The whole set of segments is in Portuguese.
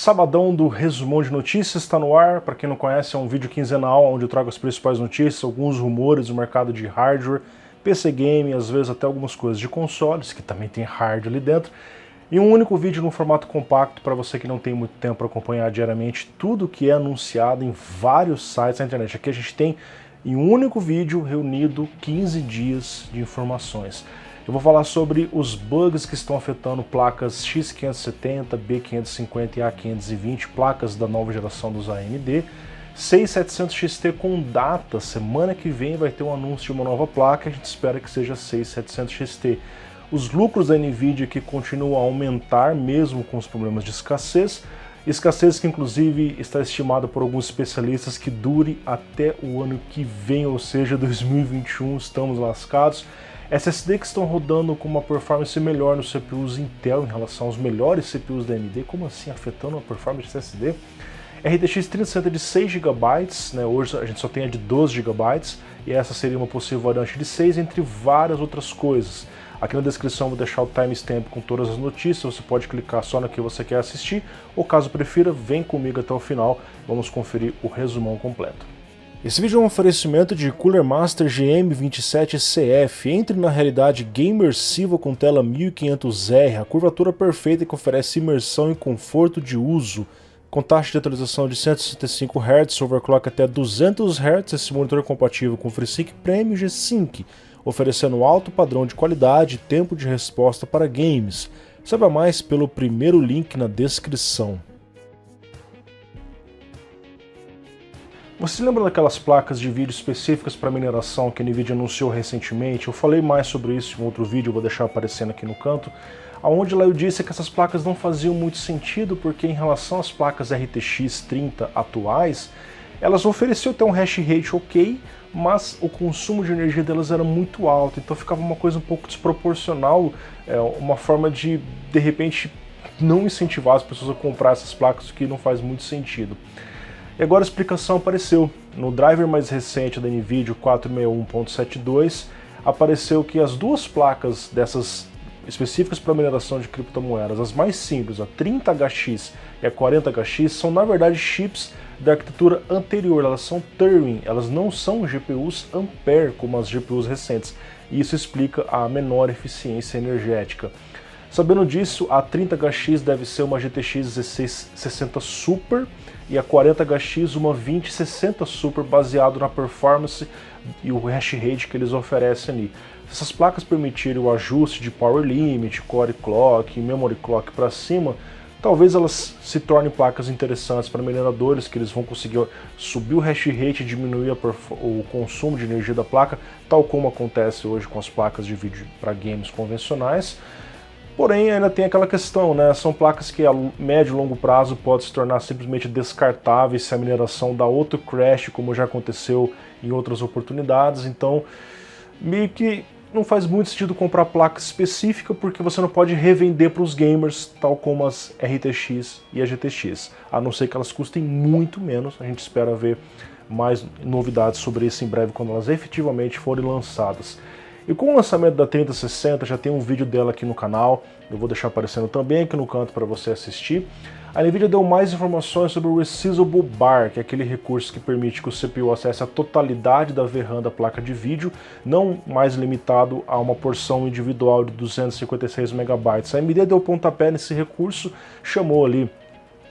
Sabadão do Resumão de Notícias está no ar. Para quem não conhece, é um vídeo quinzenal onde eu trago as principais notícias, alguns rumores do mercado de hardware, PC game, às vezes até algumas coisas de consoles, que também tem hardware ali dentro. E um único vídeo no formato compacto para você que não tem muito tempo para acompanhar diariamente tudo que é anunciado em vários sites da internet. Aqui a gente tem em um único vídeo reunido 15 dias de informações. Eu vou falar sobre os bugs que estão afetando placas X570, B550 e A520, placas da nova geração dos AMD. 6700 XT com data, semana que vem vai ter um anúncio de uma nova placa, a gente espera que seja 6700 XT. Os lucros da Nvidia que continuam a aumentar mesmo com os problemas de escassez que inclusive está estimada por alguns especialistas que dure até o ano que vem, ou seja, 2021, estamos lascados. SSD que estão rodando com uma performance melhor nos CPUs Intel em relação aos melhores CPUs da AMD, como assim afetando a performance de SSD? RTX 3060 de 6 GB, né? Hoje a gente só tem a de 12 GB, e essa seria uma possível variante de 6, entre várias outras coisas. Aqui na descrição eu vou deixar o timestamp com todas as notícias, você pode clicar só no que você quer assistir, ou caso prefira, vem comigo até o final, vamos conferir o resumão completo. Esse vídeo é um oferecimento de Cooler Master GM27CF. Entre na realidade imersiva com tela 1500R, a curvatura perfeita que oferece imersão e conforto de uso. Com taxa de atualização de 165 Hz, overclock até 200 Hz, esse monitor é compatível com FreeSync Premium G-Sync, oferecendo alto padrão de qualidade e tempo de resposta para games. Saiba mais pelo primeiro link na descrição. Você se lembra daquelas placas de vídeo específicas para mineração que a Nvidia anunciou recentemente? Eu falei mais sobre isso em outro vídeo, eu vou deixar aparecendo aqui no canto, onde lá eu disse que essas placas não faziam muito sentido porque em relação às placas RTX 30 atuais, elas ofereciam até um hash rate ok, mas o consumo de energia delas era muito alto, então ficava uma coisa um pouco desproporcional, uma forma de repente, não incentivar as pessoas a comprar essas placas, o que não faz muito sentido. E agora a explicação apareceu. No driver mais recente da Nvidia, 461.72, apareceu que as duas placas dessas específicas para mineração de criptomoedas, as mais simples, a 30HX e a 40HX, são na verdade chips da arquitetura anterior, elas são Turing, elas não são GPUs Ampere como as GPUs recentes, e isso explica a menor eficiência energética. Sabendo disso, a 30HX deve ser uma GTX 1660 Super e a 40HX uma 2060 Super, baseado na performance e o hash rate que eles oferecem ali. Se essas placas permitirem o ajuste de Power Limit, Core Clock e Memory Clock para cima, talvez elas se tornem placas interessantes para mineradores, que eles vão conseguir subir o hash rate e diminuir o consumo de energia da placa, tal como acontece hoje com as placas de vídeo para games convencionais. Porém, ainda tem aquela questão, né? São placas que a médio e longo prazo podem se tornar simplesmente descartáveis se a mineração dá outro crash, como já aconteceu em outras oportunidades. Então, meio que não faz muito sentido comprar placa específica, porque você não pode revender para os gamers, tal como as RTX e a GTX. A não ser que elas custem muito menos, a gente espera ver mais novidades sobre isso em breve, quando elas efetivamente forem lançadas. E com o lançamento da 3060, já tem um vídeo dela aqui no canal, eu vou deixar aparecendo também aqui no canto para você assistir. A Nvidia deu mais informações sobre o Resizable Bar, que é aquele recurso que permite que o CPU acesse a totalidade da VRAM da placa de vídeo, não mais limitado a uma porção individual de 256 MB. A AMD deu pontapé nesse recurso, chamou ali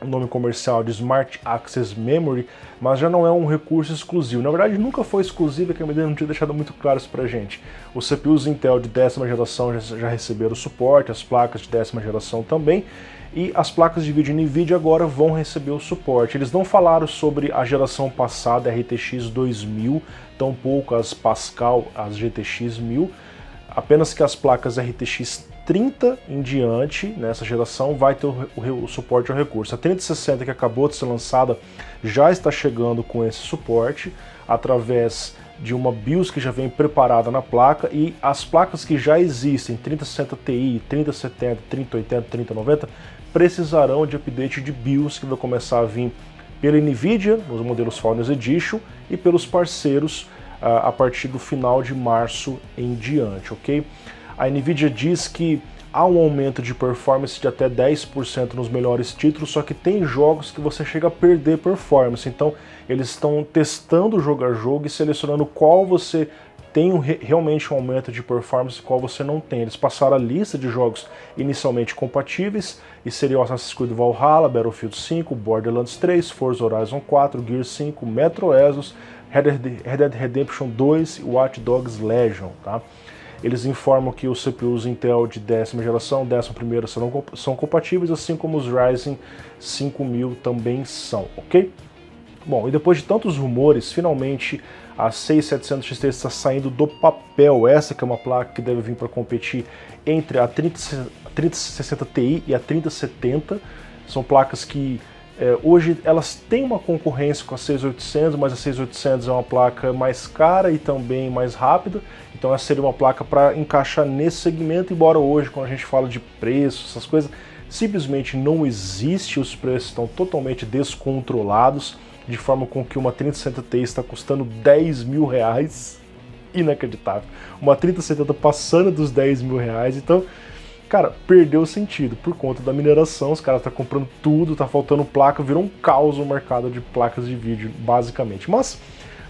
o nome comercial de Smart Access Memory, mas já não é um recurso exclusivo. Na verdade, nunca foi exclusivo, que a AMD não tinha deixado muito claro isso pra gente. Os CPUs Intel de 10ª geração já receberam suporte, as placas de 10ª geração também, e as placas de vídeo Nvidia agora vão receber o suporte. Eles não falaram sobre a geração passada, a RTX 2000, tampouco as Pascal, as GTX 1000, apenas que as placas RTX 30 em diante, nessa geração, vai ter o suporte ao recurso. A 3060, que acabou de ser lançada, já está chegando com esse suporte, através de uma BIOS que já vem preparada na placa, e as placas que já existem, 3060 Ti, 3070, 3080, 3090, precisarão de update de BIOS, que vai começar a vir pela Nvidia, nos modelos Founders Edition, e pelos parceiros a partir do final de março em diante, ok? A Nvidia diz que há um aumento de performance de até 10% nos melhores títulos, só que tem jogos que você chega a perder performance. Então eles estão testando jogo a jogo e selecionando qual você tem realmente um aumento de performance e qual você não tem. Eles passaram a lista de jogos inicialmente compatíveis, e seriam Assassin's Creed Valhalla, Battlefield 5, Borderlands 3, Forza Horizon 4, Gears 5, Metro Exodus, Red Dead Redemption 2 e Watch Dogs Legion, tá? Eles informam que os CPUs Intel de 10ª geração, 11ª são compatíveis, assim como os Ryzen 5000 também são, ok? Bom, e depois de tantos rumores, finalmente a 6700 XT está saindo do papel. Essa que é uma placa que deve vir para competir entre a 3060 Ti e a 3070. São placas que hoje elas têm uma concorrência com a 6800, mas a 6800 é uma placa mais cara e também mais rápida. Então essa seria uma placa para encaixar nesse segmento, embora hoje, quando a gente fala de preço, essas coisas, simplesmente não existe, os preços estão totalmente descontrolados, de forma com que uma 3070 Ti está custando 10 mil reais, inacreditável. Uma 3070 passando dos 10 mil reais, então, cara, perdeu o sentido por conta da mineração, os caras estão comprando tudo, tá faltando placa, virou um caos o mercado de placas de vídeo, basicamente. Mas,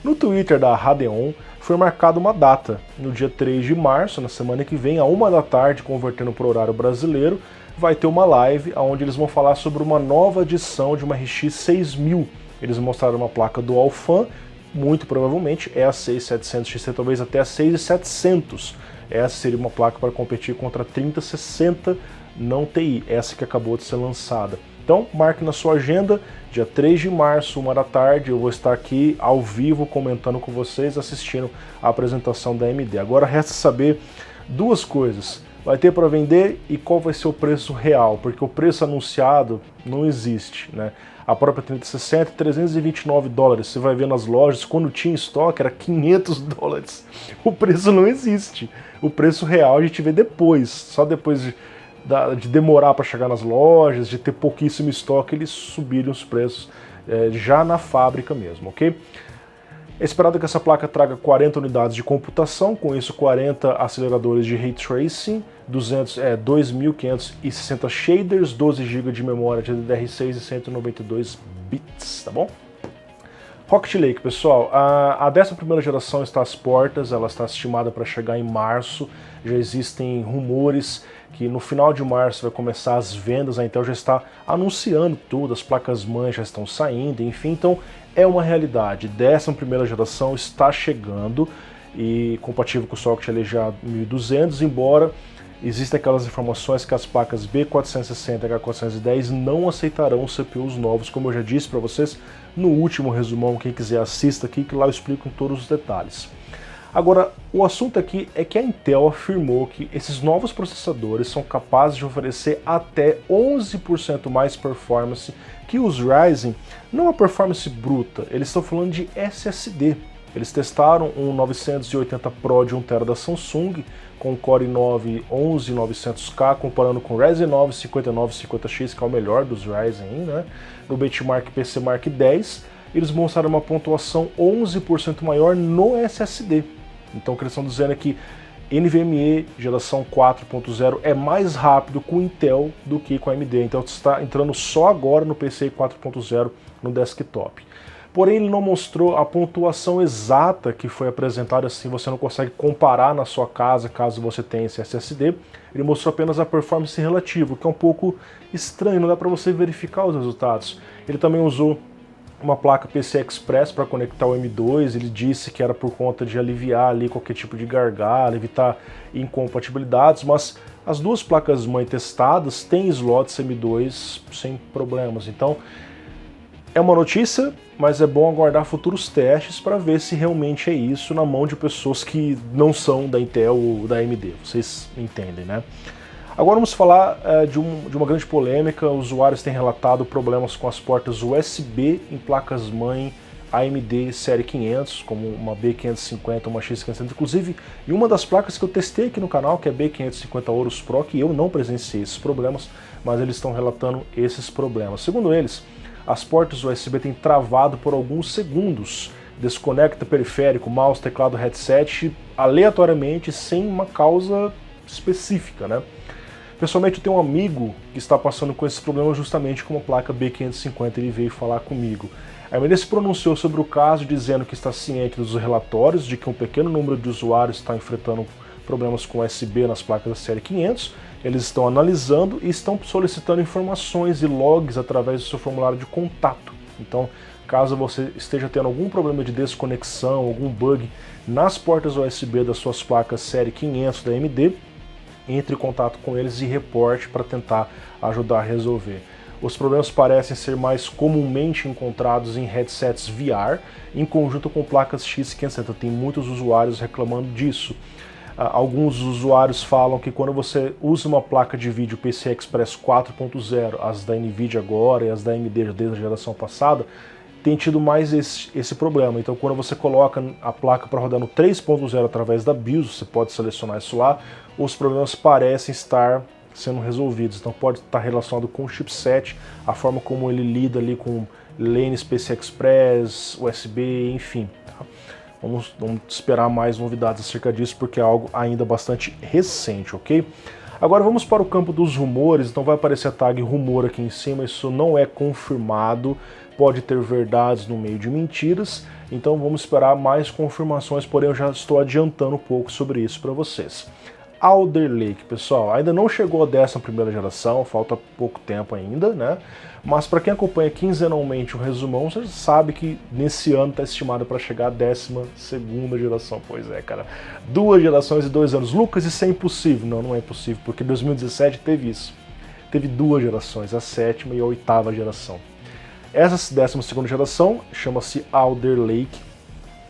no Twitter da Radeon, foi marcada uma data, no dia 3 de março, na semana que vem, à 1 da tarde, convertendo para o horário brasileiro, vai ter uma live onde eles vão falar sobre uma nova edição de uma RX 6000. Eles mostraram uma placa Dual Fan, muito provavelmente é a 6700 XT, talvez até a 6700. Essa seria uma placa para competir contra a 3060 não TI, essa que acabou de ser lançada. Então, marque na sua agenda, dia 3 de março, 1 da tarde, eu vou estar aqui ao vivo comentando com vocês, assistindo a apresentação da AMD. Agora resta saber duas coisas. Vai ter para vender e qual vai ser o preço real, porque o preço anunciado não existe, né? A própria 3060, 329 dólares, você vai ver nas lojas, quando tinha estoque era 500 dólares. O preço não existe. O preço real a gente vê depois, só depois de demorar para chegar nas lojas, de ter pouquíssimo estoque, eles subiram os preços já na fábrica mesmo, ok? É esperado que essa placa traga 40 unidades de computação, com isso 40 aceleradores de Ray Tracing, 2.560 shaders, 12 GB de memória de DDR6 e 192 bits, tá bom? Rocket Lake, pessoal, a 11ª geração está às portas, ela está estimada para chegar em março, já existem rumores que no final de março vai começar as vendas, a Intel já está anunciando tudo, as placas-mães já estão saindo, enfim, então é uma realidade. 11ª geração está chegando e compatível com o socket LGA 1200, embora existem aquelas informações que as placas B460 e H410 não aceitarão CPUs novos, como eu já disse para vocês no último resumão. Quem quiser assista aqui, que lá eu explico em todos os detalhes. Agora, o assunto aqui é que a Intel afirmou que esses novos processadores são capazes de oferecer até 11% mais performance que os Ryzen, não a performance bruta, eles estão falando de SSD. Eles testaram um 980 Pro de 1TB da Samsung com o Core i9 11900K, comparando com o Ryzen 9 5950X, que é o melhor dos Ryzen, né? No benchmark PCMark 10, eles mostraram uma pontuação 11% maior no SSD. Então o que eles estão dizendo é que NVMe geração 4.0 é mais rápido com Intel do que com a AMD, então está entrando só agora no PCI 4.0 no desktop. Porém, ele não mostrou a pontuação exata que foi apresentada, assim você não consegue comparar na sua casa caso você tenha esse SSD. Ele mostrou apenas a performance relativa, o que é um pouco estranho, não dá para você verificar os resultados. Ele também usou uma placa PCI Express para conectar o M2, ele disse que era por conta de aliviar ali qualquer tipo de gargalo, evitar incompatibilidades, mas as duas placas-mãe testadas têm slots M2 sem problemas. Então, é uma notícia, mas é bom aguardar futuros testes para ver se realmente é isso na mão de pessoas que não são da Intel ou da AMD, vocês entendem, né? Agora vamos falar de uma grande polêmica. Usuários têm relatado problemas com as portas USB em placas-mãe AMD série 500, como uma B550, uma X500, inclusive em uma das placas que eu testei aqui no canal, que é a B550 Aorus Pro, que eu não presenciei esses problemas, mas eles estão relatando esses problemas. Segundo eles, as portas USB têm travado por alguns segundos, desconecta periférico, mouse, teclado, headset, aleatoriamente, sem uma causa específica, né? Pessoalmente, eu tenho um amigo que está passando com esses problemas justamente com uma placa B550, ele veio falar comigo. A AMD se pronunciou sobre o caso, dizendo que está ciente dos relatórios de que um pequeno número de usuários está enfrentando problemas com USB nas placas da série 500. Eles estão analisando e estão solicitando informações e logs através do seu formulário de contato. Então, caso você esteja tendo algum problema de desconexão, algum bug nas portas USB das suas placas série 500 da AMD, entre em contato com eles e reporte para tentar ajudar a resolver. Os problemas parecem ser mais comumente encontrados em headsets VR, em conjunto com placas X560. Tem muitos usuários reclamando disso. Alguns usuários falam que quando você usa uma placa de vídeo PCI Express 4.0, as da NVIDIA agora e as da AMD desde a geração passada, tem tido mais esse problema. Então, quando você coloca a placa para rodar no 3.0 através da BIOS, você pode selecionar isso lá, os problemas parecem estar sendo resolvidos. Então, pode estar relacionado com o chipset, a forma como ele lida ali com lanes PCI Express, USB, enfim. Tá? Vamos esperar mais novidades acerca disso, porque é algo ainda bastante recente, ok? Agora vamos para o campo dos rumores. Então vai aparecer a tag rumor aqui em cima, isso não é confirmado, pode ter verdades no meio de mentiras, então vamos esperar mais confirmações, porém eu já estou adiantando um pouco sobre isso para vocês. Alder Lake, pessoal, ainda não chegou a 11ª geração, falta pouco tempo ainda, né? Mas para quem acompanha quinzenalmente o resumão, você sabe que nesse ano está estimado para chegar a 12ª geração. Pois é, cara, 2 gerações e 2 anos. Lucas, isso é impossível. Não, não é impossível, porque em 2017 teve isso. Teve 2 gerações, a 7ª e a 8ª geração. Essa 12ª geração chama-se Alder Lake.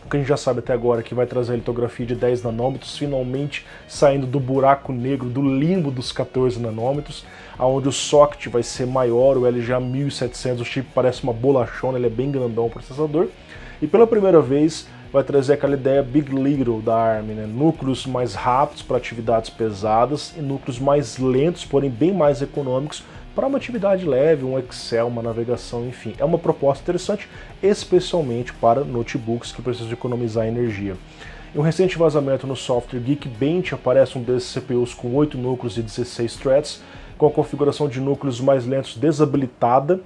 O que a gente já sabe até agora é que vai trazer a litografia de 10 nanômetros, finalmente saindo do buraco negro, do limbo dos 14 nanômetros, onde o socket vai ser maior, o LGA 1700, o chip parece uma bolachona, ele é bem grandão o processador, e pela primeira vez vai trazer aquela ideia Big Little da ARM, né? Núcleos mais rápidos para atividades pesadas e núcleos mais lentos, porém bem mais econômicos, para uma atividade leve, um Excel, uma navegação, enfim. É uma proposta interessante, especialmente para notebooks que precisam economizar energia. Em um recente vazamento no software Geekbench aparece um desses CPUs com 8 núcleos e 16 threads, com a configuração de núcleos mais lentos desabilitada.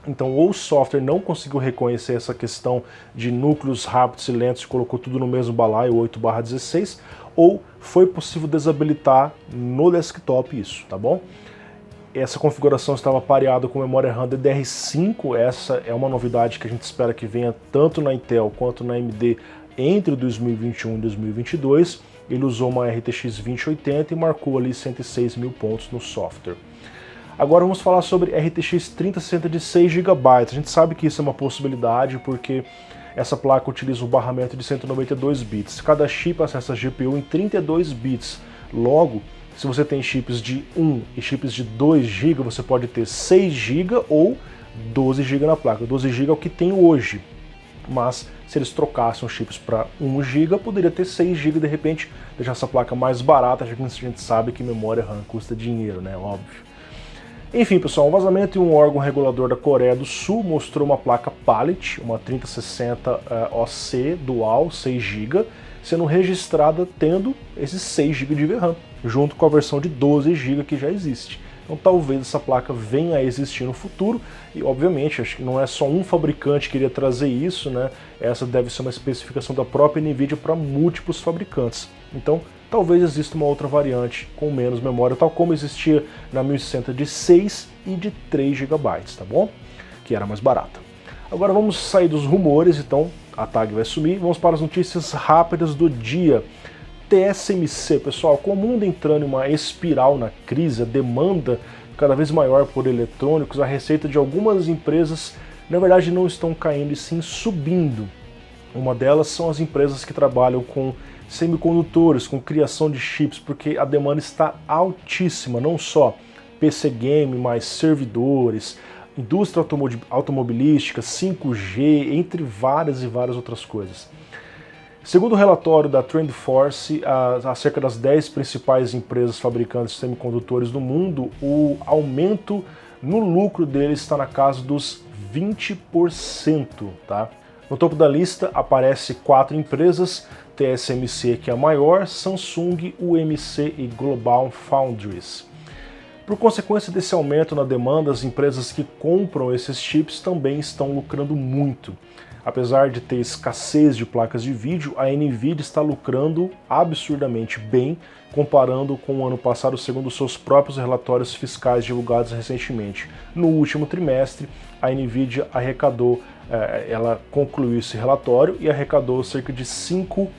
Então, ou o software não conseguiu reconhecer essa questão de núcleos rápidos e lentos e colocou tudo no mesmo balaio, 8/16, ou foi possível desabilitar no desktop isso, tá bom? Essa configuração estava pareada com memória RAM DDR5, essa é uma novidade que a gente espera que venha tanto na Intel quanto na AMD entre 2021 e 2022. Ele usou uma RTX 2080 e marcou ali 106 mil pontos no software. Agora vamos falar sobre RTX 3060 de 6 GB. A gente sabe que isso é uma possibilidade porque essa placa utiliza um barramento de 192 bits. Cada chip acessa a GPU em 32 bits. Logo, se você tem chips de 1 e chips de 2 GB, você pode ter 6 GB ou 12 GB na placa. 12 GB é o que tem hoje, mas se eles trocassem os chips para 1 GB, poderia ter 6 GB de repente, deixar essa placa mais barata, já que a gente sabe que memória RAM custa dinheiro, né? Óbvio. Enfim, pessoal, um vazamento em um órgão regulador da Coreia do Sul mostrou uma placa Palit, uma 3060 OC Dual 6 GB, sendo registrada tendo esses 6 GB de VRAM, junto com a versão de 12 GB que já existe. Então talvez essa placa venha a existir no futuro, e obviamente acho que não é só um fabricante que iria trazer isso, né? Essa deve ser uma especificação da própria NVIDIA para múltiplos fabricantes. Então talvez exista uma outra variante com menos memória, tal como existia na 1060 de 6 e de 3 GB, tá bom? Que era mais barata. Agora vamos sair dos rumores, então a tag vai sumir, vamos para as notícias rápidas do dia. TSMC, pessoal, com o mundo entrando em uma espiral na crise, a demanda cada vez maior por eletrônicos, a receita de algumas empresas, na verdade, não estão caindo e sim subindo. Uma delas são as empresas que trabalham com semicondutores, com criação de chips, porque a demanda está altíssima, não só PC game, mas servidores, indústria automobilística, 5G, entre várias e várias outras coisas. Segundo o relatório da TrendForce, acerca das 10 principais empresas fabricantes de semicondutores do mundo, o aumento no lucro deles está na casa dos 20%, tá? No topo da lista aparece 4 empresas, TSMC, que é a maior, Samsung, UMC e Global Foundries. Por consequência desse aumento na demanda, as empresas que compram esses chips também estão lucrando muito. Apesar de ter escassez de placas de vídeo, a Nvidia está lucrando absurdamente bem, comparando com o ano passado, segundo seus próprios relatórios fiscais divulgados recentemente. No último trimestre, a Nvidia ela concluiu esse relatório e arrecadou cerca de 5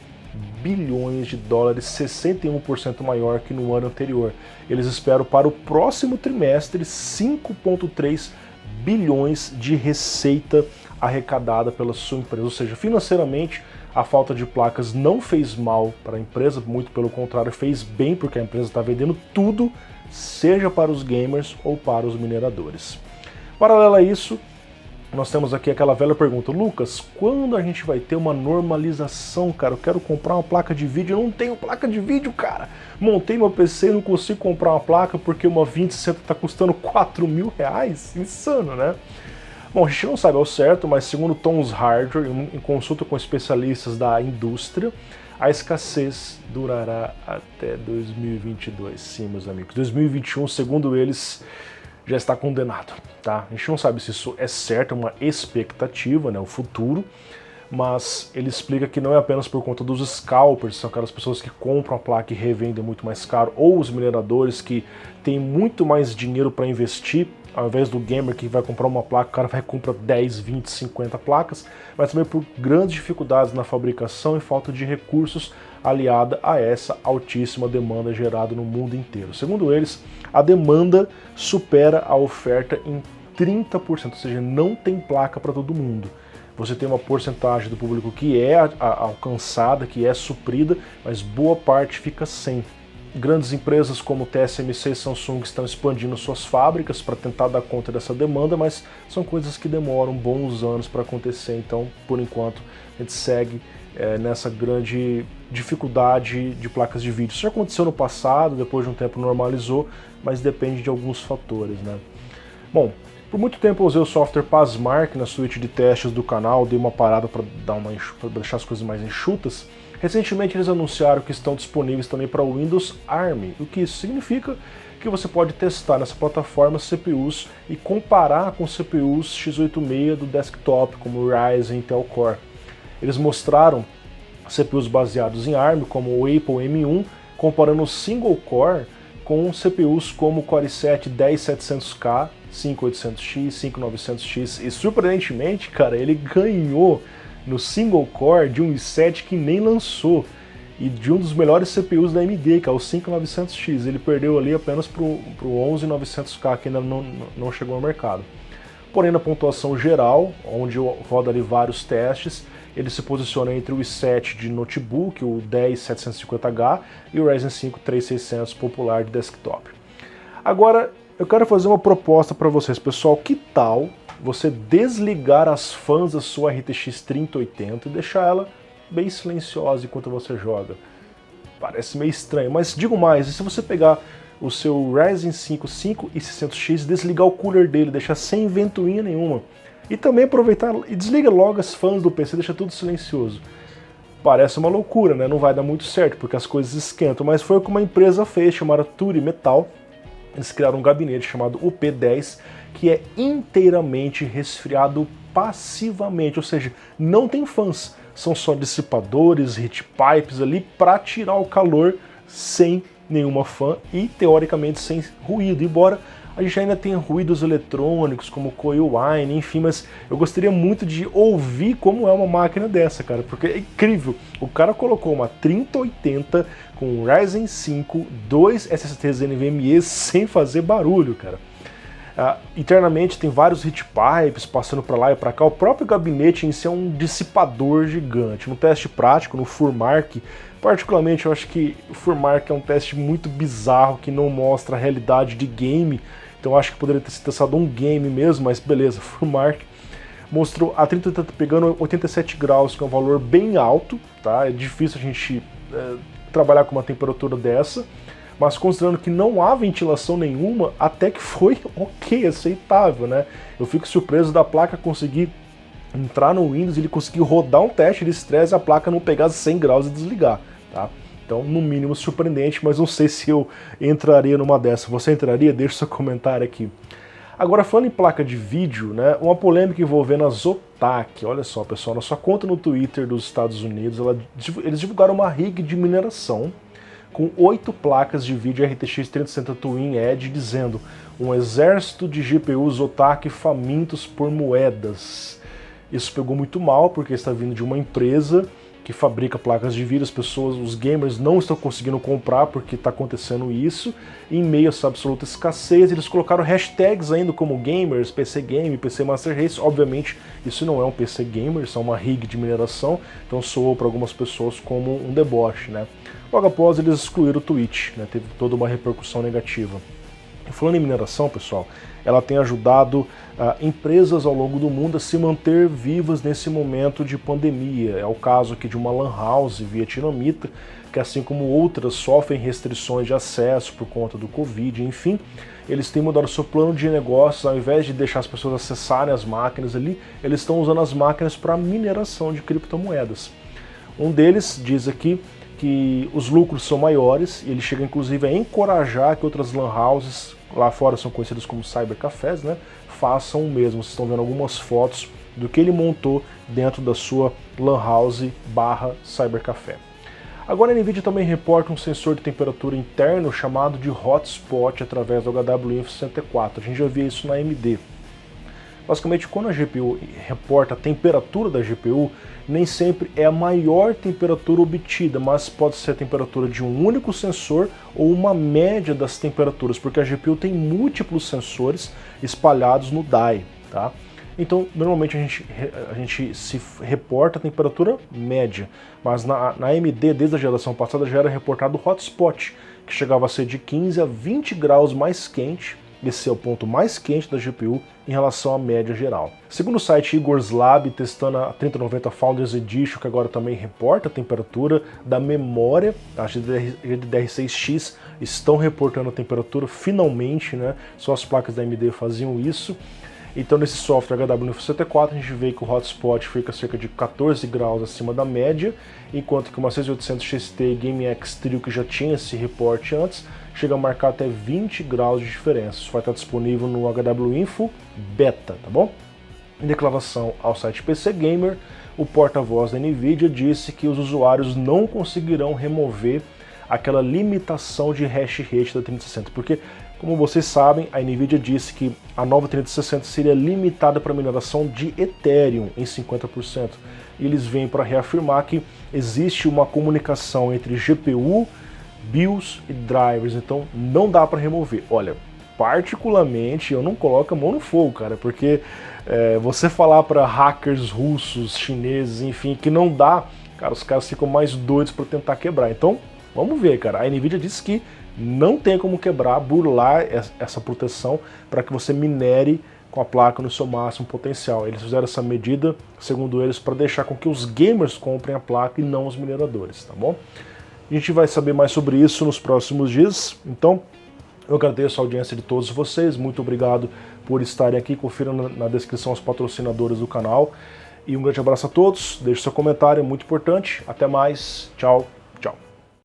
bilhões de dólares, 61% maior que no ano anterior. Eles esperam para o próximo trimestre 5,3 bilhões de receita arrecadada pela sua empresa. Ou seja, financeiramente, a falta de placas não fez mal para a empresa, muito pelo contrário, fez bem, porque a empresa está vendendo tudo, seja para os gamers ou para os mineradores. Paralelo a isso, nós temos aqui aquela velha pergunta: Lucas, quando a gente vai ter uma normalização, cara? Eu quero comprar uma placa de vídeo, eu não tenho placa de vídeo, cara. Montei meu PC e não consigo comprar uma placa porque uma 2060 está custando R$4.000? Insano, né? Bom, a gente não sabe ao certo, mas segundo Tom's Hardware, em consulta com especialistas da indústria, a escassez durará até 2022. Sim, meus amigos. 2021, segundo eles, já está condenado, tá? A gente não sabe se isso é certo, é uma expectativa, né, o futuro, mas ele explica que não é apenas por conta dos scalpers, são aquelas pessoas que compram a placa e revendem muito mais caro, ou os mineradores que têm muito mais dinheiro para investir, ao invés do gamer que vai comprar uma placa, o cara vai comprar 10, 20, 50 placas, mas também por grandes dificuldades na fabricação e falta de recursos aliada a essa altíssima demanda gerada no mundo inteiro. Segundo eles, a demanda supera a oferta em 30%, ou seja, não tem placa para todo mundo. Você tem uma porcentagem do público que é alcançada, que é suprida, mas boa parte fica sem. Grandes empresas como TSMC e Samsung estão expandindo suas fábricas para tentar dar conta dessa demanda, mas são coisas que demoram bons anos para acontecer, então, por enquanto, a gente segue nessa grande dificuldade de placas de vídeo. Isso já aconteceu no passado, depois de um tempo normalizou, mas depende de alguns fatores, né? Bom, por muito tempo eu usei o software Pasmark na suíte de testes do canal, dei uma parada para deixar as coisas mais enxutas. Recentemente eles anunciaram que estão disponíveis também para o Windows ARM. O que isso significa? Que você pode testar nessa plataforma CPUs e comparar com CPUs x86 do desktop, como Ryzen e Intel Core. Eles mostraram CPUs baseados em ARM, como o Apple M1, comparando o single core com CPUs como o Core i7-10700K, 5800X, 5900X, e surpreendentemente, cara, ele ganhou no single core de um i7 que nem lançou e de um dos melhores CPUs da AMD, que é o 5900X. Ele perdeu ali apenas para o 11900K, que ainda não chegou ao mercado. Porém, na pontuação geral, onde roda ali vários testes, ele se posiciona entre o i7 de notebook, o 10750H, e o Ryzen 5 3600 popular de desktop. Agora, eu quero fazer uma proposta para vocês, pessoal. Que tal você desligar as fãs da sua RTX 3080 e deixar ela bem silenciosa enquanto você joga? Parece meio estranho, mas digo mais, e se você pegar o seu Ryzen 5 5600X, desligar o cooler dele, deixar sem ventoinha nenhuma, e também aproveitar e desliga logo as fãs do PC, deixa tudo silencioso. Parece uma loucura, né? Não vai dar muito certo, porque as coisas esquentam, mas foi o que uma empresa fez, chamada Turi Metal. Eles criaram um gabinete chamado UP10, que é inteiramente resfriado passivamente, ou seja, não tem fãs, são só dissipadores, heat pipes ali para tirar o calor sem nenhuma fã e teoricamente sem ruído, embora a gente ainda tenha ruídos eletrônicos como coil whine, enfim, mas eu gostaria muito de ouvir como é uma máquina dessa, cara, porque é incrível. O cara colocou uma 3080 com Ryzen 5, 2 SSDs NVMe sem fazer barulho, cara. Internamente tem vários heat pipes passando para lá e para cá. O próprio gabinete em si é um dissipador gigante. No teste prático, no Furmark, particularmente eu acho que o Furmark é um teste muito bizarro que não mostra a realidade de game. Então eu acho que poderia ter sido testado um game mesmo, mas beleza, Furmark mostrou a 3080 pegando 87 graus, que é um valor bem alto, tá? É difícil a gente trabalhar com uma temperatura dessa. Mas considerando que não há ventilação nenhuma, até que foi ok, aceitável, né? Eu fico surpreso da placa conseguir entrar no Windows e ele conseguir rodar um teste de estresse e a placa não pegar 100 graus e desligar, tá? Então, no mínimo surpreendente, mas não sei se eu entraria numa dessa. Você entraria? Deixa seu comentário aqui. Agora, falando em placa de vídeo, né, uma polêmica envolvendo a Zotac. Olha só, pessoal, na sua conta no Twitter dos Estados Unidos, eles divulgaram uma rig de mineração com 8 placas de vídeo RTX 3060 Twin Edge, dizendo: um exército de GPUs Zotac famintos por moedas. Isso pegou muito mal, porque está vindo de uma empresa que fabrica placas de vídeo, as pessoas, os gamers não estão conseguindo comprar porque está acontecendo isso, e em meio a essa absoluta escassez, eles colocaram hashtags ainda como gamers, PC Game, PC Master Race. Obviamente isso não é um PC Gamer, isso é uma rig de mineração, então soou para algumas pessoas como um deboche, né? Logo após eles excluíram o tweet, né? Teve toda uma repercussão negativa. E falando em mineração, pessoal, ela tem ajudado empresas ao longo do mundo a se manter vivas nesse momento de pandemia. É o caso aqui de uma lan house vietnamita, que assim como outras sofrem restrições de acesso por conta do Covid, enfim, eles têm mudado o seu plano de negócios. Ao invés de deixar as pessoas acessarem as máquinas ali, eles estão usando as máquinas para mineração de criptomoedas. Um deles diz aqui que os lucros são maiores, e ele chega inclusive a encorajar que outras lan houses lá fora, são conhecidos como cybercafés, né, façam o mesmo. Vocês estão vendo algumas fotos do que ele montou dentro da sua lan house / cybercafé. Agora a NVIDIA também reporta um sensor de temperatura interno chamado de hotspot através do HWinfo64. A gente já via isso na AMD. Basicamente, quando a GPU reporta a temperatura da GPU, nem sempre é a maior temperatura obtida, mas pode ser a temperatura de um único sensor ou uma média das temperaturas, porque a GPU tem múltiplos sensores espalhados no die, tá? Então, normalmente a gente se reporta a temperatura média, mas na AMD, desde a geração passada, já era reportado o hotspot, que chegava a ser de 15 a 20 graus mais quente. Esse é o ponto mais quente da GPU em relação à média geral. Segundo o site Igor's Lab, testando a 3090 Founders Edition, que agora também reporta a temperatura da memória, as GDDR6X estão reportando a temperatura finalmente, né? Só as placas da AMD faziam isso. Então nesse software HWinfo64 a gente vê que o hotspot fica cerca de 14 graus acima da média, enquanto que uma 6800 XT e GameX Trio, que já tinha esse reporte antes, chega a marcar até 20 graus de diferença. Isso vai estar disponível no HWinfo Beta, tá bom? Em declaração ao site PC Gamer, o porta-voz da NVIDIA disse que os usuários não conseguirão remover aquela limitação de hash rate da 3060, porque, como vocês sabem, a NVIDIA disse que a nova 3060 seria limitada para mineração de Ethereum em 50%. E eles vêm para reafirmar que existe uma comunicação entre GPU, BIOS e drivers, então não dá para remover. Olha, particularmente eu não coloco a mão no fogo, cara, porque você falar para hackers russos, chineses, enfim, que não dá, cara, os caras ficam mais doidos para tentar quebrar. Então, vamos ver, cara. A NVIDIA disse que não tem como quebrar, burlar essa proteção para que você minere com a placa no seu máximo potencial. Eles fizeram essa medida, segundo eles, para deixar com que os gamers comprem a placa e não os mineradores, tá bom? A gente vai saber mais sobre isso nos próximos dias, então eu agradeço a audiência de todos vocês, muito obrigado por estarem aqui, confiram na descrição os patrocinadores do canal, e um grande abraço a todos, deixe seu comentário, é muito importante, até mais, tchau!